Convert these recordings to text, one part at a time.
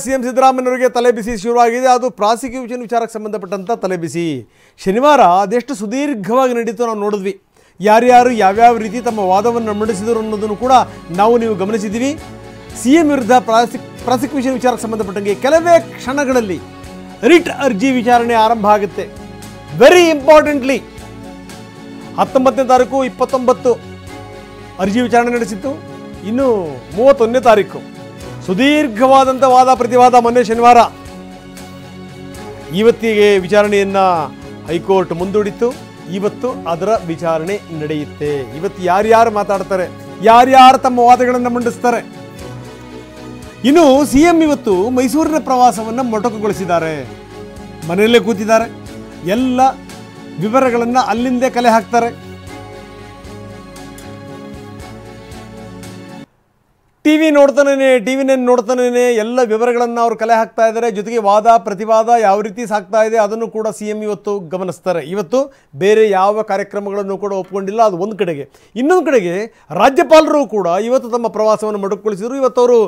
CM ಸಿದ್ದರಾಮಯ್ಯನವರಿಗೆ ತಲೆಬಿಸಿ ಶುರುವಾಗಿದೆ. ಅದು ಪ್ರಾಸಿಕ್ಯೂಷನ್ ವಿಚಾರಕ್ಕೆ ಸಂಬಂಧಪಟ್ಟಂಥ ತಲೆಬಿಸಿ. ಶನಿವಾರ ಅದೆಷ್ಟು ಸುದೀರ್ಘವಾಗಿ ನಡೀತು ನಾವು ನೋಡಿದ್ವಿ. ಯಾರ್ಯಾರು ಯಾವ್ಯಾವ ರೀತಿ ತಮ್ಮ ವಾದವನ್ನು ಮಂಡಿಸಿದರು ಅನ್ನೋದನ್ನು ಕೂಡ ನೀವು ಗಮನಿಸಿದ್ದೀವಿ. ಸಿಎಂ ವಿರುದ್ಧ ಪ್ರಾಸಿಕ್ಯೂಷನ್ ವಿಚಾರಕ್ಕೆ ಸಂಬಂಧಪಟ್ಟಂಗೆ ಕೆಲವೇ ಕ್ಷಣಗಳಲ್ಲಿ ರಿಟ್ ಅರ್ಜಿ ವಿಚಾರಣೆ ಆರಂಭ ಆಗುತ್ತೆ. ವೆರಿ ಇಂಪಾರ್ಟೆಂಟ್ಲಿ 19ನೇ ತಾರೀಕು 29 ಅರ್ಜಿ ವಿಚಾರಣೆ ನಡೆಸಿತ್ತು. ಇನ್ನು 31ನೇ ತಾರೀಕು ಸುದೀರ್ಘವಾದಂಥ ವಾದ ಪ್ರತಿವಾದ ಮೊನ್ನೆ ಶನಿವಾರ. ಇವತ್ತಿಗೆ ವಿಚಾರಣೆಯನ್ನು ಹೈಕೋರ್ಟ್ ಮುಂದೂಡಿತ್ತು. ಇವತ್ತು ಅದರ ವಿಚಾರಣೆ ನಡೆಯುತ್ತೆ. ಇವತ್ತು ಯಾರ್ಯಾರು ಮಾತಾಡ್ತಾರೆ, ಯಾರ್ಯಾರು ತಮ್ಮ ವಾದಗಳನ್ನು ಮಂಡಿಸ್ತಾರೆ. ಇನ್ನು ಸಿಎಂ ಇವತ್ತು ಮೈಸೂರಿನ ಪ್ರವಾಸವನ್ನು ಮೊಟಕುಗೊಳಿಸಿದ್ದಾರೆ. ಮನೆಯಲ್ಲೇ ಕೂತಿದ್ದಾರೆ. ಎಲ್ಲ ವಿವರಗಳನ್ನು ಅಲ್ಲಿಂದೇ ಕಲೆ ಹಾಕ್ತಾರೆ. ಟಿವಿ ನೋಡ್ತಾನೆ ಎಲ್ಲ ವಿವರಗಳನ್ನು ಅವರು ಕಲೆ ಹಾಕ್ತಾ ಇದ್ದಾರೆ. ಜೊತೆಗೆ ವಾದ ಪ್ರತಿವಾದ ಯಾವ ರೀತಿ ಸಾಗ್ತಾ ಇದೆ ಅದನ್ನು ಕೂಡ ಸಿಎಂ ಇವತ್ತು ಗಮನಿಸ್ತಾರೆ. ಇವತ್ತು ಬೇರೆ ಯಾವ ಕಾರ್ಯಕ್ರಮಗಳನ್ನು ಕೂಡ ಒಪ್ಕೊಂಡಿಲ್ಲ. ಅದು ಒಂದು ಕಡೆಗೆ. ಇನ್ನೊಂದು ಕಡೆಗೆ ರಾಜ್ಯಪಾಲರು ಕೂಡ ಇವತ್ತು ತಮ್ಮ ಪ್ರವಾಸವನ್ನು ಮೊಟಕುಗೊಳಿಸಿದರು. ಇವತ್ತು ಅವರು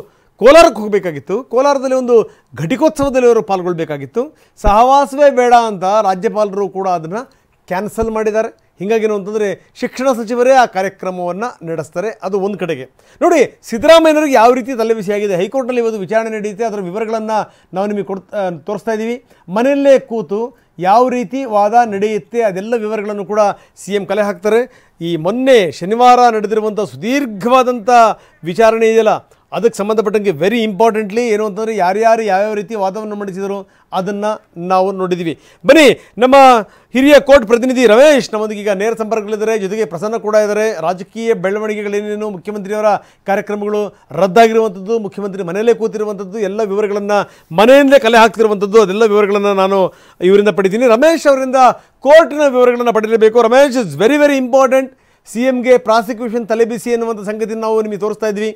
ಕೋಲಾರಕ್ಕೆ ಹೋಗಬೇಕಾಗಿತ್ತು. ಕೋಲಾರದಲ್ಲಿ ಒಂದು ಘಟಿಕೋತ್ಸವದಲ್ಲಿ ಅವರು ಪಾಲ್ಗೊಳ್ಬೇಕಾಗಿತ್ತು. ಸಹವಾಸವೇ ಬೇಡ ಅಂತ ರಾಜ್ಯಪಾಲರು ಕೂಡ ಅದನ್ನು ಕ್ಯಾನ್ಸಲ್ ಮಾಡಿದ್ದಾರೆ. ಹೀಗಾಗೇನು ಅಂತಂದರೆ ಶಿಕ್ಷಣ ಸಚಿವರೇ ಆ ಕಾರ್ಯಕ್ರಮವನ್ನು ನಡೆಸ್ತಾರೆ. ಅದು ಒಂದು ಕಡೆಗೆ. ನೋಡಿ, ಸಿದ್ದರಾಮಯ್ಯನವರಿಗೆ ಯಾವ ರೀತಿ ತಲೆಬಿಸಿಯಾಗಿದೆ. ಹೈಕೋರ್ಟ್ನಲ್ಲಿ ಇವತ್ತು ವಿಚಾರಣೆ ನಡೆಯುತ್ತೆ. ಅದರ ವಿವರಗಳನ್ನು ನಾವು ನಿಮಗೆ ತೋರಿಸ್ತಾ ಇದ್ದೀವಿ. ಮನೆಯಲ್ಲೇ ಕೂತು ಯಾವ ರೀತಿ ವಾದ ನಡೆಯುತ್ತೆ ಅದೆಲ್ಲ ವಿವರಗಳನ್ನು ಕೂಡ ಸಿಎಂ ಕಲೆ ಹಾಕ್ತಾರೆ. ಈ ಮೊನ್ನೆ ಶನಿವಾರ ನಡೆದಿರುವಂಥ ಸುದೀರ್ಘವಾದಂಥ ವಿಚಾರಣೆ ಇದೆಯಲ್ಲ, ಅದಕ್ಕೆ ಸಂಬಂಧಪಟ್ಟಂಗೆ ವೆರಿ ಇಂಪಾರ್ಟೆಂಟ್ಲಿ ಏನು ಅಂತಂದರೆ ಯಾರ್ಯಾರು ಯಾವ್ಯಾವ ರೀತಿ ವಾದವನ್ನು ಮಂಡಿಸಿದರು ಅದನ್ನು ನಾವು ನೋಡಿದ್ದೀವಿ. ಬನ್ನಿ, ನಮ್ಮ ಹಿರಿಯ ಕೋರ್ಟ್ ಪ್ರತಿನಿಧಿ ರಮೇಶ್ ನಮ್ಮೊಂದಿಗೆ ಈಗ ನೇರ ಸಂಪರ್ಕದಲ್ಲಿದ್ದಾರೆ. ಜೊತೆಗೆ ಪ್ರಸನ್ನ ಕೂಡ ಇದ್ದಾರೆ. ರಾಜಕೀಯ ಬೆಳವಣಿಗೆಗಳೇನೇನು, ಮುಖ್ಯಮಂತ್ರಿಯವರ ಕಾರ್ಯಕ್ರಮಗಳು ರದ್ದಾಗಿರುವಂಥದ್ದು, ಮುಖ್ಯಮಂತ್ರಿ ಮನೆಯಲ್ಲೇ ಕೂತಿರುವಂಥದ್ದು, ಎಲ್ಲ ವಿವರಗಳನ್ನು ಮನೆಯಿಂದಲೇ ಕಲೆ ಹಾಕ್ತಿರುವಂಥದ್ದು, ಅದೆಲ್ಲ ವಿವರಗಳನ್ನು ನಾನು ಇವರಿಂದ ಪಡಿತೀನಿ. ರಮೇಶ್ ಅವರಿಂದ ಕೋರ್ಟಿನ ವಿವರಗಳನ್ನು ಪಡೆಯಲೇಬೇಕು. Ramesh, is very very important. ಸಿಎಂಗೆ ಪ್ರಾಸಿಕ್ಯೂಷನ್ ತಲೆಬಿಸಿ ಎನ್ನುವಂಥ ಸಂಗತಿಯನ್ನು ನಾವು ನಿಮಗೆ ತೋರಿಸ್ತಾ ಇದ್ವಿ.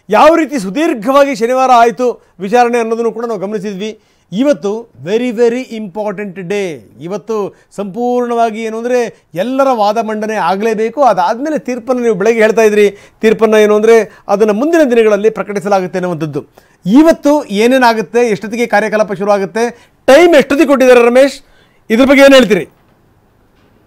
ಯಾವ ರೀತಿ ಸುದೀರ್ಘವಾಗಿ ಶನಿವಾರ ಆಯಿತು ವಿಚಾರಣೆ ಅನ್ನೋದನ್ನು ಕೂಡ ನಾವು ಗಮನಿಸಿದ್ವಿ. ಇವತ್ತು ವೆರಿ ವೆರಿ ಇಂಪಾರ್ಟೆಂಟ್ ಡೇ. ಇವತ್ತು ಸಂಪೂರ್ಣವಾಗಿ ಏನು ಅಂದರೆ ಎಲ್ಲರ ವಾದ ಮಂಡನೆ ಆಗಲೇಬೇಕು. ಅದಾದಮೇಲೆ ತೀರ್ಪನ್ನು ನೀವು ಬೆಳಗ್ಗೆ ಹೇಳ್ತಾ ಇದ್ರಿ. ತೀರ್ಪನ್ನು ಏನು ಅಂದರೆ ಅದನ್ನು ಮುಂದಿನ ದಿನಗಳಲ್ಲಿ ಪ್ರಕಟಿಸಲಾಗುತ್ತೆ ಅನ್ನುವಂಥದ್ದು. ಇವತ್ತು ಏನೇನಾಗುತ್ತೆ, ಎಷ್ಟೊತ್ತಿಗೆ ಕಾರ್ಯಕಲಾಪ ಶುರು ಆಗುತ್ತೆ, ಟೈಮ್ ಎಷ್ಟೊತ್ತಿಗೆ ಕೊಟ್ಟಿದ್ದಾರೆ ರಮೇಶ್, ಇದ್ರ ಬಗ್ಗೆ ಏನು ಹೇಳ್ತೀರಿ?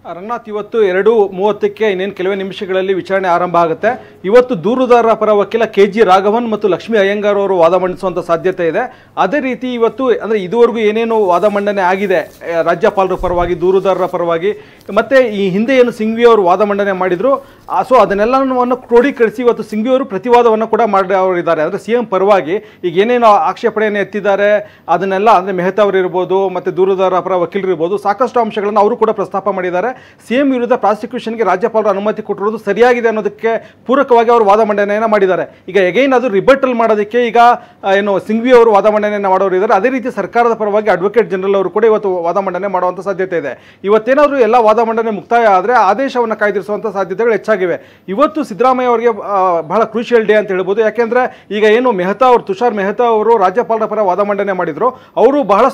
ರಂಗನಾಥ್, ಇವತ್ತು 2:30ಕ್ಕೆ ಇನ್ನೇನು ಕೆಲವೇ ನಿಮಿಷಗಳಲ್ಲಿ ವಿಚಾರಣೆ ಆರಂಭ ಆಗುತ್ತೆ. ಇವತ್ತು ದೂರುದಾರರ ಪರ ವಕೀಲ KG ರಾಘವನ್ ಮತ್ತು ಲಕ್ಷ್ಮೀ ಅಯ್ಯಂಗಾರ್ ಅವರು ವಾದ ಮಂಡಿಸುವಂಥ ಸಾಧ್ಯತೆ ಇದೆ. ಅದೇ ರೀತಿ ಇವತ್ತು ಅಂದರೆ ಇದುವರೆಗೂ ಏನೇನು ವಾದ ಮಂಡನೆ ಆಗಿದೆ ರಾಜ್ಯಪಾಲರ ಪರವಾಗಿ, ದೂರುದಾರರ ಪರವಾಗಿ, ಮತ್ತು ಈ ಹಿಂದೆ ಏನು ಸಿಂಘ್ವಿ ಅವರು ವಾದ ಮಂಡನೆ ಮಾಡಿದರು, ಸೊ ಅದನ್ನೆಲ್ಲವನ್ನು ಕ್ರೋಢೀಕರಿಸಿ ಇವತ್ತು ಸಿಂಘ್ವಿ ಅವರು ಪ್ರತಿವಾದವನ್ನು ಕೂಡ ಮಾಡಿದ್ದಾರೆ. ಅಂದರೆ ಸಿಎಂ ಪರವಾಗಿ ಈಗ ಏನೇನು ಆಕ್ಷೇಪಣೆಯನ್ನು ಎತ್ತಿದ್ದಾರೆ ಅದನ್ನೆಲ್ಲ, ಅಂದರೆ ಮೆಹ್ತಾ ಅವರು ಇರ್ಬೋದು ಮತ್ತು ದೂರುದಾರರ ಪರ ವಕೀಲರು ಇರ್ಬೋದು, ಸಾಕಷ್ಟು ಅಂಶಗಳನ್ನು ಅವರು ಕೂಡ ಪ್ರಸ್ತಾಪ ಮಾಡಿದ್ದಾರೆ. ಸಿಎಂ ವಿರುದ್ಧ ಪ್ರಾಸಿಕ್ಯೂಷನ್ಗೆ ರಾಜ್ಯಪಾಲರು ಅನುಮತಿ ಕೊಟ್ಟಿರೋದು ಸರಿಯಾಗಿದೆ ಅನ್ನೋದಕ್ಕೆ ಪೂರಕವಾಗಿ ಅವರು ವಾದ ಮಂಡನೆಯನ್ನು ಮಾಡಿದ್ದಾರೆ. ಈಗ ಎಗೈನ್ ಅದು ರಿಬಟಲ್ ಮಾಡೋದಕ್ಕೆ ಈಗ ಏನು ಸಿಂಘ್ವಿ ಅವರು ವಾದ ಮಂಡನೆಯನ್ನು ಮಾಡೋರು ಇದ್ದಾರೆ. ಅದೇ ರೀತಿ ಸರ್ಕಾರದ ಪರವಾಗಿ ಅಡ್ವೊಕೇಟ್ ಜನರಲ್ ಅವರು ಕೂಡ ಇವತ್ತು ವಾದ ಮಂಡನೆ ಮಾಡುವಂಥ ಸಾಧ್ಯತೆ ಇದೆ. ಇವತ್ತೇನಾದರೂ ಎಲ್ಲ ವಾದ ಮಂಡನೆ ಮುಕ್ತಾಯ ಆದರೆ ಆದೇಶವನ್ನು ಕಾಯ್ದಿರಿಸುವಂಥ ಸಾಧ್ಯತೆಗಳು ಹೆಚ್ಚಾಗಿವೆ. ಇವತ್ತು ಸಿದ್ದರಾಮಯ್ಯ ಅವರಿಗೆ ಬಹಳ ಕ್ರೂಷಿಯಲ್ ಡೇ ಅಂತ ಹೇಳ್ಬೋದು. ಯಾಕೆಂದರೆ ಈಗ ಏನು ಮೆಹ್ತಾ ಅವರು, ತುಷಾರ್ ಮೆಹ್ತಾ ಅವರು ರಾಜ್ಯಪಾಲರ ಪರ ವಾದ ಮಂಡನೆ ಮಾಡಿದ್ರು, ಅವರು ಬಹಳ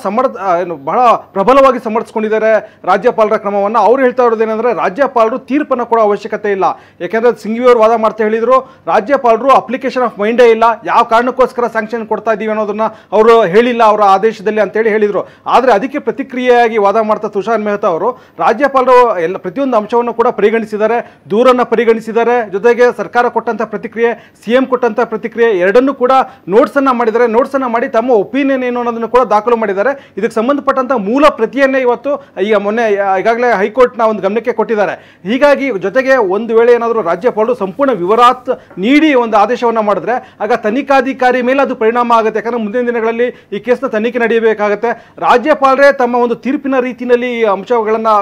ಬಹಳ ಪ್ರಬಲವಾಗಿ ಸಮರ್ಥಿಸಿಕೊಂಡಿದ್ದಾರೆ ರಾಜ್ಯಪಾಲರ ಕ್ರಮವನ್ನು. ಅವ್ರು ಹೇಳ್ತಾ ಇರೋದೇನೆಂದರೆ ರಾಜ್ಯಪಾಲರು ತೀರ್ಪನ್ನು ಕೊಡೋ ಅವಶ್ಯಕತೆ ಇಲ್ಲ. ಯಾಕೆಂದರೆ ಸಿಂಘ್ವಿ ಅವರು ವಾದ ಮಾಡ್ತಾ ಹೇಳಿದ್ರು, ರಾಜ್ಯಪಾಲರು ಅಪ್ಲಿಕೇಶನ್ ಆಫ್ ಮೈಂಡೇ ಇಲ್ಲ, ಯಾವ ಕಾರಣಕ್ಕೋಸ್ಕರ ಸ್ಯಾಂಕ್ಷನ್ ಕೊಡ್ತಾ ಇದ್ದೀವಿ ಅನ್ನೋದನ್ನ ಅವರು ಹೇಳಿಲ್ಲ ಅವರ ಆದೇಶದಲ್ಲಿ ಅಂತೇಳಿ ಹೇಳಿದರು. ಆದರೆ ಅದಕ್ಕೆ ಪ್ರತಿಕ್ರಿಯೆಯಾಗಿ ವಾದ ಮಾಡ್ತಾ ತುಷಾರ್ ಮೆಹ್ತಾ ಅವರು ರಾಜ್ಯಪಾಲರು ಎಲ್ಲ ಪ್ರತಿಯೊಂದು ಅಂಶವನ್ನು ಕೂಡ ಪರಿಗಣಿಸಿದ್ದಾರೆ, ದೂರನ್ನು ಪರಿಗಣಿಸಿದ್ದಾರೆ. ಜೊತೆಗೆ ಸರ್ಕಾರ ಕೊಟ್ಟಂಥ ಪ್ರತಿಕ್ರಿಯೆ, ಸಿಎಂ ಕೊಟ್ಟಂಥ ಪ್ರತಿಕ್ರಿಯೆ ಎರಡನ್ನೂ ಕೂಡ ನೋಟ್ಸನ್ನು ಮಾಡಿದ್ದಾರೆ. ನೋಟ್ಸನ್ನು ಮಾಡಿ ತಮ್ಮ ಒಪಿನಿಯನ್ ಏನು ಅನ್ನೋದನ್ನು ಕೂಡ ದಾಖಲು ಮಾಡಿದ್ದಾರೆ. ಇದಕ್ಕೆ ಸಂಬಂಧಪಟ್ಟಂಥ ಮೂಲ ಪ್ರತಿಯನ್ನೇ ಇವತ್ತು ಈಗ ಮೊನ್ನೆ ಈಗಾಗಲೇ ಹೈಕೋರ್ಟ್ನ ಒಂದು ಗಮನಕ್ಕೆ ಕೊಟ್ಟಿದ್ದಾರೆ. ಹೀಗಾಗಿ ಜೊತೆಗೆ ಒಂದು ವೇಳೆ ಏನಾದರೂ ರಾಜ್ಯಪಾಲರು ಸಂಪೂರ್ಣ ವಿವರಾತ್ ನೀಡಿ ಒಂದು ಆದೇಶವನ್ನು ಮಾಡಿದ್ರೆ ಆಗ ತನಿಖಾಧಿಕಾರಿ ಮೇಲೆ ಅದು ಪರಿಣಾಮ ಆಗುತ್ತೆ. ಯಾಕಂದರೆ ಮುಂದಿನ ದಿನಗಳಲ್ಲಿ ಈ ಕೇಸ್ನ ತನಿಖೆ ನಡೆಯಬೇಕಾಗುತ್ತೆ. ರಾಜ್ಯಪಾಲರೇ ತಮ್ಮ ಒಂದು ತೀರ್ಪಿನ ರೀತಿಯಲ್ಲಿ ಅಂಶಗಳನ್ನು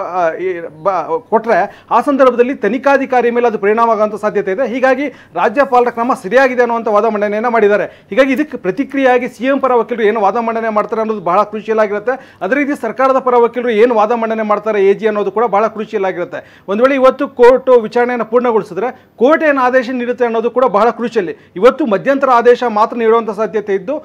ಕೊಟ್ಟರೆ ಆ ಸಂದರ್ಭದಲ್ಲಿ ತನಿಖಾಧಿಕಾರಿ ಮೇಲೆ ಅದು ಪರಿಣಾಮ ಆಗುವಂಥ ಸಾಧ್ಯತೆ ಇದೆ. ಹೀಗಾಗಿ ರಾಜ್ಯಪಾಲರ ಕ್ರಮ ಸರಿಯಾಗಿದೆ ಅನ್ನುವಂಥ ವಾದ ಮಂಡನೆಯನ್ನು ಮಾಡಿದ್ದಾರೆ. ಹೀಗಾಗಿ ಇದಕ್ಕೆ ಪ್ರತಿಕ್ರಿಯೆಯಾಗಿ ಸಿಎಂ ಪರ ವಕೀಲರು ಏನು ವಾದ ಮಂಡನೆ ಮಾಡ್ತಾರೆ ಅನ್ನೋದು ಬಹಳ ಕ್ರೂಷಿಯಲ್ ಆಗಿರುತ್ತೆ. ಅದೇ ರೀತಿ ಸರ್ಕಾರದ ಪರ ವಕೀಲರು ಏನು ವಾದ ಮಂಡನೆ ಮಾಡ್ತಾರೆ AG ಅನ್ನೋದು ಕೂಡ ಬಹಳ ಕ್ರೂಷಿಯಲ್ ಆಗಿರುತ್ತೆ. ಒಂದು ವೇಳೆ ಇವತ್ತು ಕೋರ್ಟ್ ವಿಚಾರಣೆಯನ್ನು ಪೂರ್ಣಗೊಳಿಸಿದ್ರೆ ಕೋರ್ಟ್ ಏನು ಆದೇಶ ನೀಡುತ್ತೆ ಅನ್ನೋದು ಕೂಡ ಬಹಳ ಕ್ರೂಷಿಯಲ್. ಇವತ್ತು ಮಧ್ಯಂತರ ಆದೇಶ ಮಾತ್ರ ನೀಡುವಂಥ ಸಾಧ್ಯತೆ ಇದ್ದು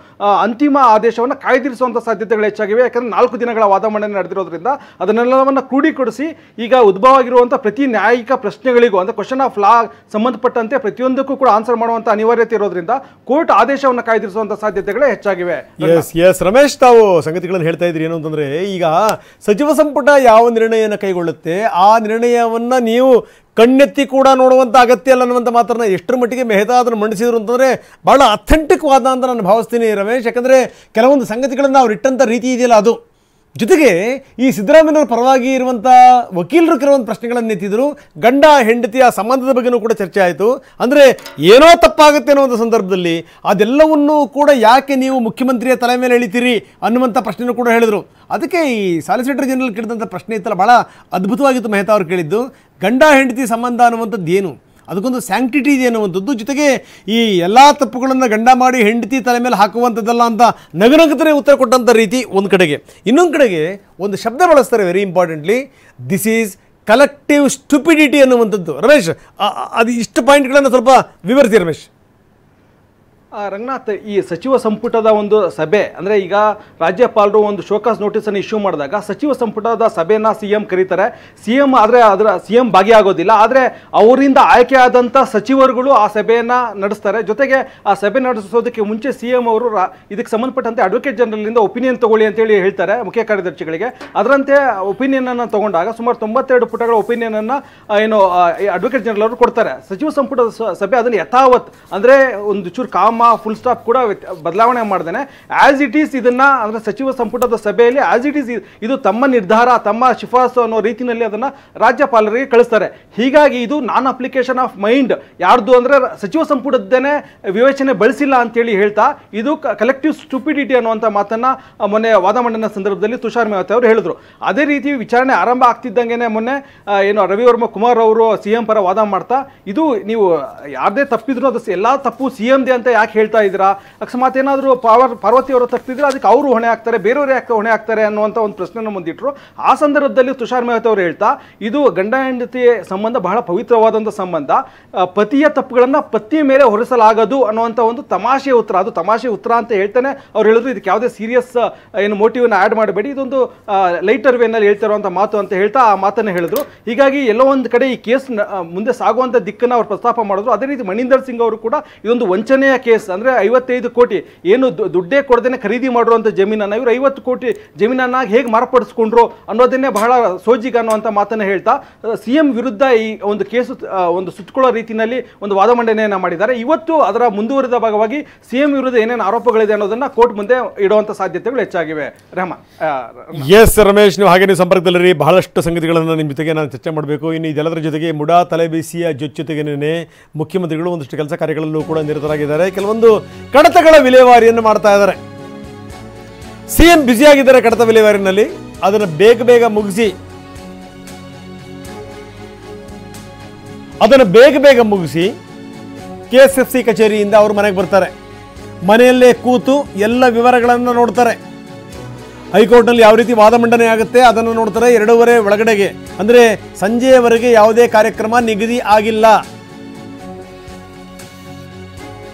ಅಂತಿಮ ಆದೇಶವನ್ನು ಕಾಯ್ದಿರಿಸುವಂಥ ಸಾಧ್ಯತೆಗಳು ಹೆಚ್ಚಾಗಿವೆ. ಯಾಕಂದರೆ 4 ದಿನಗಳ ವಾದ ಮಂಡನೆ ನಡೆದಿರೋದ್ರಿಂದ ಅದನ್ನೆಲ್ಲವನ್ನು ಕ್ರೋಢೀಕರಿಸಿ ಈಗ ಉದ್ಭವ ಆಗಿರುವಂಥ ಪ್ರತಿ ನ್ಯಾಯಿಕ ಪ್ರಶ್ನೆಗಳಿಗೂ ಅಂದರೆ ಕ್ವಶನ್ ಆಫ್ ಲಾ ಸಂಬಂಧಪಟ್ಟಂತೆ ಪ್ರತಿಯೊಂದಕ್ಕೂ ಕೂಡ ಆನ್ಸರ್ ಮಾಡುವಂಥ ಅನಿವಾರ್ಯತೆ ಇರೋದ್ರಿಂದ ಕೋರ್ಟ್ ಆದೇಶವನ್ನು ಕಾಯ್ದಿರಿಸುವಂಥ ಸಾಧ್ಯತೆಗಳೇ ಹೆಚ್ಚಾಗಿವೆ. ಎಸ್ ರಮೇಶ್, ತಾವು ಸಂಗತಿಗಳನ್ನು ಹೇಳ್ತಾ ಇದ್ರಿ. ಏನು ಅಂತಂದ್ರೆ ಈಗ ಸಚಿವ ಸಂಪುಟ ಯಾವ ನಿರ್ಣಯನ ಕೈಗೊಳ್ಳುತ್ತೆ ಆ ನಿರ್ಣಯವನ್ನ ನೀವು ಕಣ್ಣೆತ್ತಿ ಕೂಡ ನೋಡುವಂಥ ಅಗತ್ಯ ಅಲ್ಲ ಅನ್ನುವಂಥ ಮಾತ್ರನ್ನ ಎಷ್ಟರ ಮಟ್ಟಿಗೆ ಮೆಹ್ತಾ ಅದನ್ನು ಮಂಡಿಸಿದ್ರು ಅಂತಂದರೆ ಭಾಳ ಅಥೆಂಟಿಕ್ ವಾದ ಅಂತ ನಾನು ಭಾವಿಸ್ತೀನಿ ರಮೇಶ್. ಯಾಕಂದರೆ ಕೆಲವೊಂದು ಸಂಗತಿಗಳನ್ನು ಅವ್ರು ಇಟ್ಟಂಥ ರೀತಿ ಇದೆಯಲ್ಲ ಅದು. ಜೊತೆಗೆ ಈ ಸಿದ್ದರಾಮಯ್ಯನವರ ಪರವಾಗಿ ಇರುವಂಥ ವಕೀಲರು ಕೆಲವೊಂದು ಪ್ರಶ್ನೆಗಳನ್ನು ಎತ್ತಿದ್ರು. ಗಂಡ ಹೆಂಡತಿಯ ಸಂಬಂಧದ ಬಗ್ಗೆನೂ ಕೂಡ ಚರ್ಚೆ ಆಯಿತು. ಅಂದರೆ ಏನೋ ತಪ್ಪಾಗುತ್ತೆ ಅನ್ನೋ ಒಂದು ಸಂದರ್ಭದಲ್ಲಿ ಅದೆಲ್ಲವನ್ನೂ ಕೂಡ ಯಾಕೆ ನೀವು ಮುಖ್ಯಮಂತ್ರಿಯ ತಲೆ ಮೇಲೆ ಎಳಿತೀರಿ ಅನ್ನುವಂಥ ಪ್ರಶ್ನೆನೂ ಕೂಡ ಹೇಳಿದರು. ಅದಕ್ಕೆ ಈ ಸಾಲಿಸಿಟರ್ ಜನರಲ್ ಕೇಳಿದಂಥ ಪ್ರಶ್ನೆ ಇತ್ತಲ್ಲ, ಭಾಳ ಅದ್ಭುತವಾಗಿತ್ತು ಮೆಹ್ತಾ ಅವರು ಕೇಳಿದ್ದು. ಗಂಡ ಹೆಂಡತಿ ಸಂಬಂಧ ಅನ್ನುವಂಥದ್ದು ಏನು, ಅದಕ್ಕೊಂದು ಸ್ಯಾಂಕ್ಟಿಟಿ ಇದೆ ಅನ್ನುವಂಥದ್ದು. ಜೊತೆಗೆ ಈ ಎಲ್ಲ ತಪ್ಪುಗಳನ್ನು ಗಂಡ ಮಾಡಿ ಹೆಂಡತಿ ತಲೆ ಮೇಲೆ ಹಾಕುವಂಥದ್ದಲ್ಲ ಅಂತ ನಗನಗತನೇ ಉತ್ತರ ಕೊಟ್ಟಂಥ ರೀತಿ ಒಂದು ಕಡೆಗೆ. ಇನ್ನೊಂದು ಕಡೆಗೆ ಒಂದು ಶಬ್ದ ಬಳಸ್ತಾರೆ very importantly, this is collective stupidity ಅನ್ನುವಂಥದ್ದು. ರಮೇಶ್, ಅದು ಇಷ್ಟು ಪಾಯಿಂಟ್ಗಳನ್ನು ಸ್ವಲ್ಪ ವಿವರಿಸಿ ರಮೇಶ್. ರಂಗನಾಥ್, ಈ ಸಚಿವ ಸಂಪುಟದ ಒಂದು ಸಭೆ ಅಂದರೆ ಈಗ ರಾಜ್ಯಪಾಲರು ಒಂದು ಶೋಕಾಸ್ ನೋಟಿಸನ್ನು ಇಶ್ಯೂ ಮಾಡಿದಾಗ ಸಚಿವ ಸಂಪುಟದ ಸಭೆಯನ್ನು CM ಕರೀತಾರೆ. CM ಆದರೆ ಅದರ CM ಭಾಗಿಯಾಗೋದಿಲ್ಲ. ಆದರೆ ಅವರಿಂದ ಆಯ್ಕೆಯಾದಂಥ ಸಚಿವರುಗಳು ಆ ಸಭೆಯನ್ನು ನಡೆಸ್ತಾರೆ. ಜೊತೆಗೆ ಆ ಸಭೆ ನಡೆಸೋದಕ್ಕೆ ಮುಂಚೆ CM ಅವರು ಇದಕ್ಕೆ ಸಂಬಂಧಪಟ್ಟಂತೆ ಅಡ್ವೊಕೇಟ್ ಜನರಲ್ನಿಂದ ಒಪಿನಿಯನ್ ತಗೊಳ್ಳಿ ಅಂತೇಳಿ ಹೇಳ್ತಾರೆ ಮುಖ್ಯ ಕಾರ್ಯದರ್ಶಿಗಳಿಗೆ. ಅದರಂತೆ ಒಪಿನಿಯನನ್ನು ತಗೊಂಡಾಗ ಸುಮಾರು 92 ಪುಟಗಳ ಒಪಿನಿಯನನ್ನು ಏನು ಅಡ್ವೊಕೇಟ್ ಜನರಲ್ ಅವರು ಕೊಡ್ತಾರೆ. ಸಚಿವ ಸಂಪುಟದ ಸಭೆ ಅದನ್ನು ಯಥಾವತ್ ಅಂದರೆ ಒಂದು ಚೂರು ಕಾಮ ಫುಲ್ ಸ್ಟಾಪ್ ಕೂಡ ಬದಲಾವಣೆ ಮಾಡ್ದೇನೆ ಆಸ್ ಇಟ್ ಈಸ್ ಇದನ್ನ ಅಂದ್ರೆ ಸಚಿವ ಸಂಪುಟದ ಸಭೆಯಲ್ಲಿ ಆಸ್ ಇಟ್ ಈಸ್ ಇದು ತಮ್ಮ ನಿರ್ಧಾರ ತಮ್ಮ ಶಿಫಾರಸು ಅನ್ನೋ ರೀತಿಯಲ್ಲಿ ಅದನ್ನ ರಾಜ್ಯಪಾಲರಿಗೆ ಕಳಿಸ್ತಾರೆ. ಹೀಗಾಗಿ ಇದು ನಾನ್ ಅಪ್ಲಿಕೇಶನ್ ಆಫ್ ಮೈಂಡ್ ಯಾರ್ದು ಅಂದ್ರೆ ಸಚಿವ ಸಂಪುಟದ್ದೇನೆ ವಿವೇಚನೆ ಬಳಸಿಲ್ಲ ಅಂತೇಳಿ ಹೇಳ್ತಾ ಇದು ಕಲೆಕ್ಟಿವ್ ಸ್ಟುಪಿಡಿಟಿ ಅನ್ನುವಂಥ ಮಾತನ್ನ ಮೊನ್ನೆ ವಾದ ಮಂಡನೆ ಸಂದರ್ಭದಲ್ಲಿ ತುಷಾರ್ ಮೆಹ್ತಾ ಅವರು ಹೇಳಿದ್ರು. ಅದೇ ರೀತಿ ವಿಚಾರಣೆ ಆರಂಭ ಆಗ್ತಿದ್ದಂಗೆನೆ ಮೊನ್ನೆ ಏನು ರವಿವರ್ಮ ಕುಮಾರ್ ಅವರು CM ಪರ ವಾದ ಮಾಡ್ತಾ ಇದು ನೀವು ಯಾರದೇ ತಪ್ಪಿದ್ರು ಅದು ಎಲ್ಲ ತಪ್ಪು CM ದೇ ಅಂತ ಯಾಕೆ ಹೇಳ್ತಾ ಇದ್ದೀರಾ, ಅಕಸ್ಮಾತ್ ಏನಾದರೂ ಪಾರ್ವತಿ ಅವರು ತಪ್ಪಿದ್ರೆ ಅದಕ್ಕೆ ಅವರು ಹೊಣೆ ಆಗ್ತಾರೆ, ಬೇರೆಯವರು ಯಾಕೆ ಹೊಣೆ ಆಗ್ತಾರೆ ಅನ್ನುವಂಥ ಒಂದು ಪ್ರಶ್ನೆಯನ್ನು ಮುಂದಿಟ್ಟರು. ಆ ಸಂದರ್ಭದಲ್ಲಿ ತುಷಾರ್ ಮೆಹ್ತಾ ಅವರು ಹೇಳ್ತಾ ಇದು ಗಂಡ ಹೆಂಡತಿ ಸಂಬಂಧ ಬಹಳ ಪವಿತ್ರವಾದಂಥ ಸಂಬಂಧ, ಪತಿಯ ತಪ್ಪುಗಳನ್ನು ಪತಿಯ ಮೇಲೆ ಹೊರಿಸಲಾಗದು ಅನ್ನುವಂಥ ಒಂದು ತಮಾಷೆ ಉತ್ತರ, ಅದು ತಮಾಷೆ ಉತ್ತರ ಅಂತ ಹೇಳ್ತಾನೆ ಅವ್ರು ಹೇಳಿದ್ರು. ಇದಕ್ಕೆ ಯಾವುದೇ ಸೀರಿಯಸ್ ಏನು ಮೋಟಿವ್ನ ಆ್ಯಡ್ ಮಾಡಬೇಡಿ, ಇದೊಂದು ಲೈಟರ್ ವೇನಲ್ಲಿ ಹೇಳ್ತಿರುವಂಥ ಮಾತು ಅಂತ ಹೇಳ್ತಾ ಆ ಮಾತನ್ನು ಹೇಳಿದ್ರು. ಹೀಗಾಗಿ ಎಲ್ಲೋ ಒಂದು ಕಡೆ ಈ ಕೇಸ್ ಮುಂದೆ ಸಾಗುವಂಥ ದಿಕ್ಕನ್ನು ಅವ್ರು ಪ್ರಸ್ತಾಪ ಮಾಡಿದ್ರು. ಅದೇ ರೀತಿ ಮಣಿಂದರ್ ಸಿಂಗ್ ಅವರು ಕೂಡ ಇದೊಂದು ವಂಚನೆಯ ಕೇಸ್ ಅಂದ್ರೆ 55 ಕೋಟಿ ಏನು ದುಡ್ಡೇ ಕೊಡದೇನೆ ಖರೀದಿ ಮಾಡಿರುವಂಥ ಜಮೀನನ್ನು ಇವರು 50 ಕೋಟಿ ಜಮೀನನ್ನ ಹೇಗೆ ಮಾರ್ಪಡಿಸ್ಕೊಂಡ್ರು ಅನ್ನೋದನ್ನೇ ಬಹಳ ಸೋಜಿಗ ಅನ್ನುವಂಥ ಮಾತನ್ನು ಹೇಳ್ತಾ CM ವಿರುದ್ಧ ಈ ಒಂದು ಕೇಸು ಒಂದು ಸುತ್ತಕೊಳ್ಳೋ ರೀತಿಯಲ್ಲಿ ಒಂದು ವಾದ ಮಂಡನೆಯನ್ನು ಮಾಡಿದ್ದಾರೆ. ಇವತ್ತು ಅದರ ಮುಂದುವರಿದ ಭಾಗವಾಗಿ CM ವಿರುದ್ಧ ಏನೇನು ಆರೋಪಗಳಿದೆ ಅನ್ನೋದನ್ನ ಕೋರ್ಟ್ ಮುಂದೆ ಇಡುವಂಥ ಸಾಧ್ಯತೆಗಳು ಹೆಚ್ಚಾಗಿವೆ. ರೆಹಮಾನ್. ಎಸ್ ರಮೇಶ್, ನೀವು ಹಾಗೆ ನೀವು ಸಂಪರ್ಕದಲ್ಲಿರಿ. ಬಹಳಷ್ಟು ಸಂಗತಿಗಳನ್ನು ನಿಮ್ಮ ಜೊತೆಗೆ ನಾನು ಚರ್ಚೆ ಮಾಡಬೇಕು. ಇನ್ನು ಇದೆಲ್ಲದರ ಜೊತೆಗೆ ಮುಡಾ ತಲೆಬಿಸಿಯ ಜೊತೆಗೇನೆ ಮುಖ್ಯಮಂತ್ರಿಗಳು ಒಂದಷ್ಟು ಕೆಲಸ ಕಾರ್ಯಗಳಲ್ಲೂ ಕೂಡ ನಿರತರಾಗಿದ್ದಾರೆ. ಕೆಲವೊಂದು ಕಡತಗಳ ವಿಲೇವಾರಿಯನ್ನು ಮಾಡ್ತಾ ಇದ್ದಾರೆ. CM ಬ್ಯುಸಿಯಾಗಿದ್ದಾರೆ ಕಡತ ವಿಲೇವಾರಿನಲ್ಲಿ. ಅದನ್ನು ಬೇಗ ಮುಗಿಸಿ KSFC ಕಚೇರಿಯಿಂದ ಅವರು ಮನೆಗೆ ಬರ್ತಾರೆ. ಮನೆಯಲ್ಲೇ ಕೂತು ಎಲ್ಲ ವಿವರಗಳನ್ನು ನೋಡ್ತಾರೆ. ಹೈಕೋರ್ಟ್ನಲ್ಲಿ ಯಾವ ರೀತಿ ವಾದ ಮಂಡನೆ ಆಗುತ್ತೆ ಅದನ್ನು ನೋಡ್ತಾರೆ. 2:30 ಒಳಗಡೆಗೆ ಅಂದರೆ ಸಂಜೆಯವರೆಗೆ ಯಾವುದೇ ಕಾರ್ಯಕ್ರಮ ನಿಗದಿ ಆಗಿಲ್ಲ.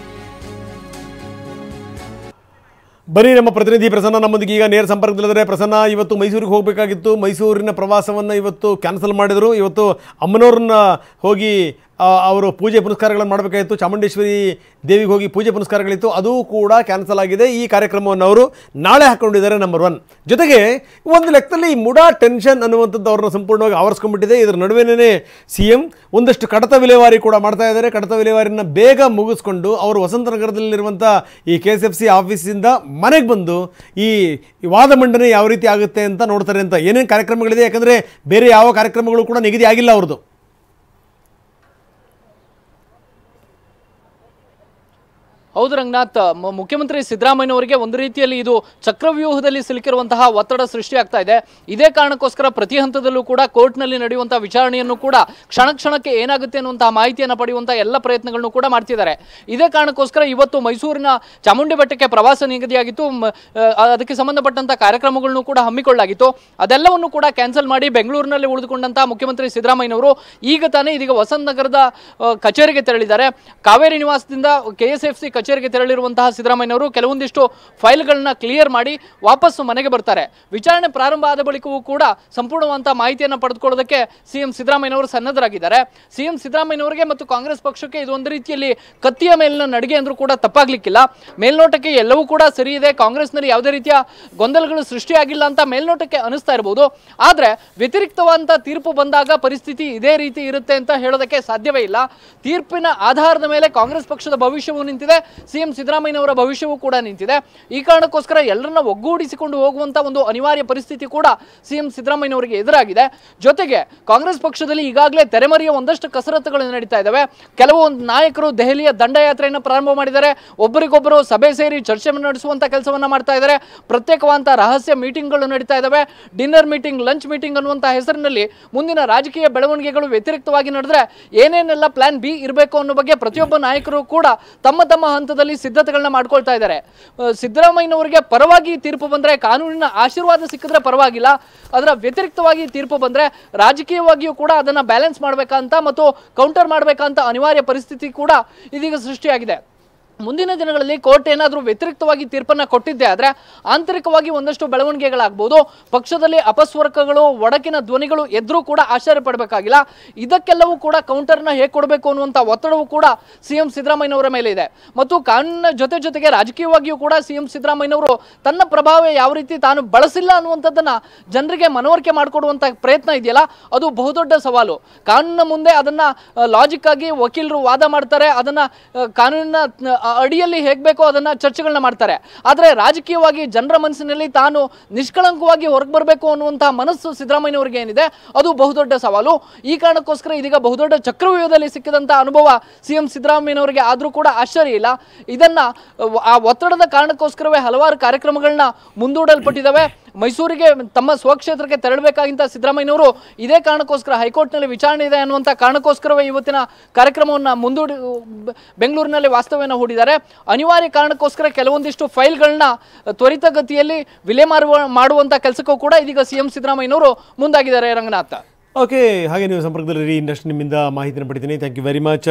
ಬರೀ ನಮ್ಮ ಪ್ರತಿನಿಧಿ ಪ್ರಸನ್ನ ನಮ್ಮೊಂದಿಗೆ ಈಗ ನೇರ ಸಂಪರ್ಕದಲ್ಲಿದ್ದಾರೆ. ಪ್ರಸನ್ನ, ಇವತ್ತು ಮೈಸೂರಿಗೆ ಹೋಗಬೇಕಾಗಿತ್ತು, ಮೈಸೂರಿನ ಪ್ರವಾಸವನ್ನು ಇವತ್ತು ಕ್ಯಾನ್ಸಲ್ ಮಾಡಿದರು. ಇವತ್ತು ಅಮ್ಮನವ್ರನ್ನ ಹೋಗಿ ಅವರು ಪೂಜೆ ಪುನಸ್ಕಾರಗಳನ್ನು ಮಾಡಬೇಕಾಗಿತ್ತು. ಚಾಮುಂಡೇಶ್ವರಿ ದೇವಿಗೆ ಹೋಗಿ ಪೂಜೆ ಪುನಸ್ಕಾರಗಳಿತ್ತು, ಅದು ಕೂಡ ಕ್ಯಾನ್ಸಲ್ ಆಗಿದೆ. ಈ ಕಾರ್ಯಕ್ರಮವನ್ನು ಅವರು ನಾಳೆ ಹಾಕ್ಕೊಂಡಿದ್ದಾರೆ. ನಂಬರ್ 1. ಜೊತೆಗೆ ಒಂದು ಲೆಕ್ಕದಲ್ಲಿ ಈ ಮುಡಾ ಟೆನ್ಷನ್ ಅನ್ನುವಂಥದ್ದು ಅವ್ರನ್ನ ಸಂಪೂರ್ಣವಾಗಿ ಆವರಿಸ್ಕೊಂಡ್ಬಿಟ್ಟಿದೆ. ಇದರ ನಡುವೆನೇ CM ಒಂದಷ್ಟು ಕಡತ ವಿಲೇವಾರಿ ಕೂಡ ಮಾಡ್ತಾ ಇದ್ದಾರೆ. ಕಡತ ವಿಲೇವಾರಿನ ಬೇಗ ಮುಗಿಸ್ಕೊಂಡು ಅವರು ವಸಂತನಗರದಲ್ಲಿರುವಂಥ ಈ KSFC ಆಫೀಸಿಂದ ಮನೆಗೆ ಬಂದು ಈ ವಾದ ಮಂಡನೆ ಯಾವ ರೀತಿ ಆಗುತ್ತೆ ಅಂತ ನೋಡ್ತಾರೆ ಅಂತ. ಏನೇನು ಕಾರ್ಯಕ್ರಮಗಳಿದೆ, ಯಾಕಂದರೆ ಬೇರೆ ಯಾವ ಕಾರ್ಯಕ್ರಮಗಳು ಕೂಡ ನಿಗದಿ ಆಗಿಲ್ಲ ಅವ್ರದ್ದು. ಹೌದು ರಂಗನಾಥ್, ಮುಖ್ಯಮಂತ್ರಿ ಸಿದ್ದರಾಮಯ್ಯನವರಿಗೆ ಒಂದು ರೀತಿಯಲ್ಲಿ ಇದು ಚಕ್ರವ್ಯೂಹದಲ್ಲಿ ಸಿಲುಕಿರುವಂತಹ ಒತ್ತಡ ಸೃಷ್ಟಿಯಾಗ್ತಾ ಇದೆ. ಇದೇ ಕಾರಣಕ್ಕೋಸ್ಕರ ಪ್ರತಿ ಹಂತದಲ್ಲೂ ಕೂಡ ಕೋರ್ಟ್ನಲ್ಲಿ ನಡೆಯುವಂತಹ ವಿಚಾರಣೆಯನ್ನು ಕೂಡ ಕ್ಷಣಕ್ಕೆ ಏನಾಗುತ್ತೆ ಅನ್ನುವಂತಹ ಮಾಹಿತಿಯನ್ನು ಪಡೆಯುವಂತಹ ಎಲ್ಲ ಪ್ರಯತ್ನಗಳನ್ನು ಕೂಡ ಮಾಡ್ತಿದ್ದಾರೆ. ಇದೇ ಕಾರಣಕ್ಕೋಸ್ಕರ ಇವತ್ತು ಮೈಸೂರಿನ ಚಾಮುಂಡಿ ಬೆಟ್ಟಕ್ಕೆ ಪ್ರವಾಸ ನಿಗದಿಯಾಗಿತ್ತು. ಅದಕ್ಕೆ ಸಂಬಂಧಪಟ್ಟಂತಹ ಕಾರ್ಯಕ್ರಮಗಳನ್ನು ಕೂಡ ಹಮ್ಮಿಕೊಳ್ಳಲಾಗಿತ್ತು. ಅದೆಲ್ಲವನ್ನು ಕೂಡ ಕ್ಯಾನ್ಸಲ್ ಮಾಡಿ ಬೆಂಗಳೂರಿನಲ್ಲಿ ಉಳಿದುಕೊಂಡಂತಹ ಮುಖ್ಯಮಂತ್ರಿ ಸಿದ್ದರಾಮಯ್ಯನವರು ಇದೀಗ ವಸಂತ ನಗರದ ಕಚೇರಿಗೆ ತೆರಳಿದ್ದಾರೆ. ಕಾವೇರಿ ನಿವಾಸದಿಂದ KSFC ಕಚೇರಿಗೆ ತೆರಳಿರುವಂತಹ ಸಿದ್ದರಾಮಯ್ಯನವರು ಕೆಲವೊಂದಿಷ್ಟು ಫೈಲ್ಗಳನ್ನ ಕ್ಲಿಯರ್ ಮಾಡಿ ವಾಪಸ್ಸು ಮನೆಗೆ ಬರ್ತಾರೆ. ವಿಚಾರಣೆ ಪ್ರಾರಂಭ ಆದ ಬಳಿಕವೂ ಕೂಡ ಸಂಪೂರ್ಣವಾದಂತಹ ಮಾಹಿತಿಯನ್ನು ಪಡೆದುಕೊಳ್ಳೋದಕ್ಕೆ ಸಿಎಂ ಸಿದ್ದರಾಮಯ್ಯನವರು ಸನ್ನದ್ಧರಾಗಿದ್ದಾರೆ. ಸಿಎಂ ಸಿದ್ದರಾಮಯ್ಯನವರಿಗೆ ಮತ್ತು ಕಾಂಗ್ರೆಸ್ ಪಕ್ಷಕ್ಕೆ ಇದು ಒಂದು ರೀತಿಯಲ್ಲಿ ಕತ್ತಿಯ ಮೇಲಿನ ನಡಿಗೆ ಅಂದ್ರೂ ಕೂಡ ತಪ್ಪಾಗ್ಲಿಕ್ಕಿಲ್ಲ. ಮೇಲ್ನೋಟಕ್ಕೆ ಎಲ್ಲವೂ ಕೂಡ ಸರಿ ಇದೆ, ಕಾಂಗ್ರೆಸ್ನಲ್ಲಿ ಯಾವುದೇ ರೀತಿಯ ಗೊಂದಲಗಳು ಸೃಷ್ಟಿಯಾಗಿಲ್ಲ ಅಂತ ಮೇಲ್ನೋಟಕ್ಕೆ ಅನಿಸ್ತಾ ಇರಬಹುದು. ಆದ್ರೆ ವ್ಯತಿರಿಕ್ತವಾದಂತಹ ತೀರ್ಪು ಬಂದಾಗ ಪರಿಸ್ಥಿತಿ ಇದೇ ರೀತಿ ಇರುತ್ತೆ ಅಂತ ಹೇಳೋದಕ್ಕೆ ಸಾಧ್ಯವೇ ಇಲ್ಲ. ತೀರ್ಪಿನ ಆಧಾರದ ಮೇಲೆ ಕಾಂಗ್ರೆಸ್ ಪಕ್ಷದ ಭವಿಷ್ಯವೂ ನಿಂತಿದೆ, ಸಿಎಂ ಸಿದ್ದರಾಮಯ್ಯನವರ ಭವಿಷ್ಯವೂ ಕೂಡ ನಿಂತಿದೆ. ಈ ಕಾರಣಕ್ಕೋಸ್ಕರ ಎಲ್ಲರನ್ನ ಒಗ್ಗೂಡಿಸಿಕೊಂಡು ಹೋಗುವಂತ ಒಂದು ಅನಿವಾರ್ಯ ಪರಿಸ್ಥಿತಿ ಕೂಡ ಸಿಎಂ ಸಿದ್ದರಾಮಯ್ಯನವರಿಗೆ ಎದುರಾಗಿದೆ. ಜೊತೆಗೆ ಕಾಂಗ್ರೆಸ್ ಪಕ್ಷದಲ್ಲಿ ಈಗಾಗಲೇ ತೆರೆಮರೆಯ ಒಂದಷ್ಟು ಕಸರತ್ತುಗಳು ನಡೀತಾ ಇದ್ದಾವೆ. ಕೆಲವು ನಾಯಕರು ದೆಹಲಿಯ ದಂಡಯಾತ್ರೆಯನ್ನು ಪ್ರಾರಂಭ ಮಾಡಿದ್ದಾರೆ. ಒಬ್ಬರಿಗೊಬ್ಬರು ಸಭೆ ಸೇರಿ ಚರ್ಚೆ ನಡೆಸುವಂತ ಕೆಲಸವನ್ನ ಮಾಡ್ತಾ ಇದ್ದಾರೆ. ಪ್ರತ್ಯೇಕವಾದಂತಹ ರಹಸ್ಯ ಮೀಟಿಂಗ್ಗಳು ನಡೀತಾ ಇದ್ದಾವೆ. ಡಿನ್ನರ್ ಮೀಟಿಂಗ್, ಲಂಚ್ ಮೀಟಿಂಗ್ ಅನ್ನುವಂತ ಹೆಸರಿನಲ್ಲಿ ಮುಂದಿನ ರಾಜಕೀಯ ಬೆಳವಣಿಗೆಗಳು ವ್ಯತಿರಿಕ್ತವಾಗಿ ನಡೆದ್ರೆ ಏನೇನೆಲ್ಲ ಪ್ಲಾನ್ ಬಿ ಇರಬೇಕು ಅನ್ನೋ ಬಗ್ಗೆ ಪ್ರತಿಯೊಬ್ಬ ನಾಯಕರು ಕೂಡ ತಮ್ಮ ಹಂತದಲ್ಲಿ ಸಿದ್ಧತೆಗಳನ್ನ ಮಾಡ್ಕೊಳ್ತಾ ಇದ್ದಾರೆ. ಸಿದ್ದರಾಮಯ್ಯನವರಿಗೆ ಪರವಾಗಿ ತೀರ್ಪು ಬಂದ್ರೆ, ಕಾನೂನಿನ ಆಶೀರ್ವಾದ ಸಿಕ್ಕಿದ್ರೆ ಪರವಾಗಿಲ್ಲ, ಅದರ ವ್ಯತಿರಿಕ್ತವಾಗಿ ತೀರ್ಪು ಬಂದ್ರೆ ರಾಜಕೀಯವಾಗಿಯೂ ಕೂಡ ಅದನ್ನ ಬ್ಯಾಲೆನ್ಸ್ ಮಾಡ್ಬೇಕಂತ ಮತ್ತು ಕೌಂಟರ್ ಮಾಡ್ಬೇಕಂತ ಅನಿವಾರ್ಯ ಪರಿಸ್ಥಿತಿ ಕೂಡ ಇದೀಗ ಸೃಷ್ಟಿಯಾಗಿದೆ. ಮುಂದಿನ ದಿನಗಳಲ್ಲಿ ಕೋರ್ಟ್ ಏನಾದರೂ ವ್ಯತಿರಿಕ್ತವಾಗಿ ತೀರ್ಪನ್ನು ಕೊಟ್ಟಿದ್ದೆ ಆದರೆ ಆಂತರಿಕವಾಗಿ ಒಂದಷ್ಟು ಬೆಳವಣಿಗೆಗಳಾಗಬಹುದು. ಪಕ್ಷದಲ್ಲಿ ಅಪಸ್ವರಕಗಳು, ಒಡಕಿನ ಧ್ವನಿಗಳು ಎದ್ರೂ ಕೂಡ ಆಶ್ಚರ್ಯ ಪಡಬೇಕಾಗಿಲ್ಲ. ಇದಕ್ಕೆಲ್ಲವೂ ಕೂಡ ಕೌಂಟರ್ನ ಹೇಗೆ ಕೊಡಬೇಕು ಅನ್ನುವಂಥ ಒತ್ತಡವೂ ಕೂಡ ಸಿಎಂ ಸಿದ್ದರಾಮಯ್ಯನವರ ಮೇಲೆ ಇದೆ. ಮತ್ತು ಕಾನೂನಿನ ಜೊತೆಗೆ ರಾಜಕೀಯವಾಗಿಯೂ ಕೂಡ ಸಿಎಂ ಸಿದ್ದರಾಮಯ್ಯನವರು ತನ್ನ ಪ್ರಭಾವ ಯಾವ ರೀತಿ ತಾನು ಬಳಸಿಲ್ಲ ಅನ್ನುವಂಥದ್ದನ್ನು ಜನರಿಗೆ ಮನವರಿಕೆ ಮಾಡಿಕೊಡುವಂಥ ಪ್ರಯತ್ನ ಇದೆಯಲ್ಲ, ಅದು ಬಹುದೊಡ್ಡ ಸವಾಲು. ಕಾನೂನಿನ ಮುಂದೆ ಅದನ್ನು ಲಾಜಿಕ್ ಆಗಿ ವಕೀಲರು ವಾದ ಮಾಡ್ತಾರೆ, ಅದನ್ನು ಕಾನೂನಿನ ಅಡಿಯಲ್ಲಿ ಹೇಗೆ ಬೇಕೋ ಅದನ್ನ ಚರ್ಚೆಗಳನ್ನ ಮಾಡ್ತಾರೆ. ಆದರೆ ರಾಜಕೀಯವಾಗಿ ಜನರ ಮನಸ್ಸಿನಲ್ಲಿ ತಾನು ನಿಷ್ಕಳಂಕವಾಗಿ ಹೊರಗೆ ಬರಬೇಕು ಅನ್ನುವಂತಹ ಮನಸ್ಸು ಸಿದ್ದರಾಮಯ್ಯನವರಿಗೆ ಏನಿದೆ ಅದು ಬಹುದೊಡ್ಡ ಸವಾಲು. ಈ ಕಾರಣಕ್ಕೋಸ್ಕರ ಇದೀಗ ಬಹುದೊಡ್ಡ ಚಕ್ರವ್ಯೂಹದಲ್ಲಿ ಸಿಕ್ಕಿದಂತಹ ಅನುಭವ ಸಿಎಂ ಸಿದ್ದರಾಮಯ್ಯನವರಿಗೆ ಆದರೂ ಕೂಡ ಆಶ್ಚರ್ಯ ಇಲ್ಲ. ಇದನ್ನ ಆ ಒತ್ತಡದ ಕಾರಣಕ್ಕೋಸ್ಕರವೇ ಹಲವಾರು ಕಾರ್ಯಕ್ರಮಗಳನ್ನ ಮುಂದೂಡಲ್ಪಟ್ಟಿದ್ದಾವೆ. ಮೈಸೂರಿಗೆ ತಮ್ಮ ಸ್ವಕ್ಷೇತ್ರಕ್ಕೆ ತೆರಳಬೇಕಾಗಿದ್ದ ಸಿದ್ದರಾಮಯ್ಯನವರು ಇದೇ ಕಾರಣಕ್ಕೋಸ್ಕರ ಹೈಕೋರ್ಟ್ನಲ್ಲಿ ವಿಚಾರಣೆ ಇದೆ ಅನ್ನುವಂಥ ಕಾರಣಕ್ಕೋಸ್ಕರವೇ ಇವತ್ತಿನ ಕಾರ್ಯಕ್ರಮವನ್ನು ಮುಂದೂಡಿ ಬೆಂಗಳೂರಿನಲ್ಲಿ ವಾಸ್ತವ್ಯನ ಹೂಡಿದ್ದಾರೆ. ಅನಿವಾರ್ಯ ಕಾರಣಕ್ಕೋಸ್ಕರ ಕೆಲವೊಂದಿಷ್ಟು ಫೈಲ್ಗಳನ್ನ ತ್ವರಿತಗತಿಯಲ್ಲಿ ವಿಲೆ ಮಾಡುವಂಥ ಕೆಲಸಕ್ಕೂ ಕೂಡ ಇದೀಗ ಸಿಎಂ ಸಿದ್ದರಾಮಯ್ಯನವರು ಮುಂದಾಗಿದ್ದಾರೆ. ರಂಗನಾಥ್, ಓಕೆ, ಹಾಗೆ ನೀವು ಸಂಪರ್ಕದಲ್ಲಿ ಇಂಡಸ್ಟ್ರಿ ನಿಮ್ಮಿಂದ ಮಾಹಿತಿನ ಪಡಿತೀನಿ. Thank you very much.